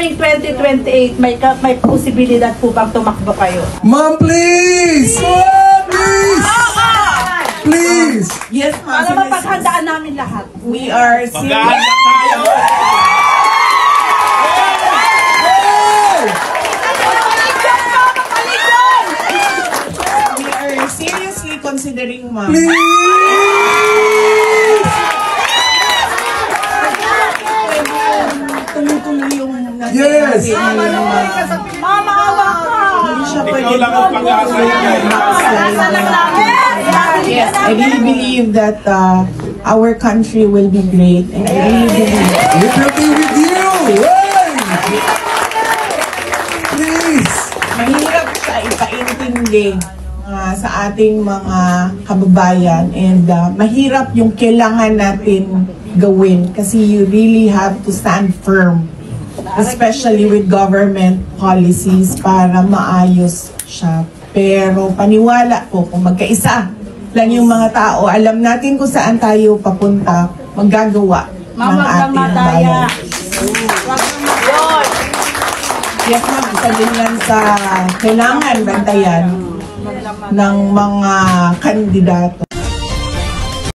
coming 2028, may posibilidad po bang tumakbo kayo? Ma'am, please! Ma'am, please! Please! Yes, ma'am. Para mapaghandaan namin lahat. We are serious. We are seriously considering, ma'am. Tuloy-tuloy yung Yes! Mama, awa ka! Hindi siya pwede. Yes, I really believe that our country will be great, and I really believe We will be with you! Hey! Please! mahirap siya ipaintindi sa ating mga kababayan, and mahirap yung kailangan natin gawin kasi you really have to stand firm, especially with government policies para maayos siya. Pero paniwala po, kung magkaisa lang yung mga tao, alam natin kung saan tayo papunta, maggagawa ng ating bayan. Yes, ma'am, isa din yan sa kailangan bantayan ng mga kandidato.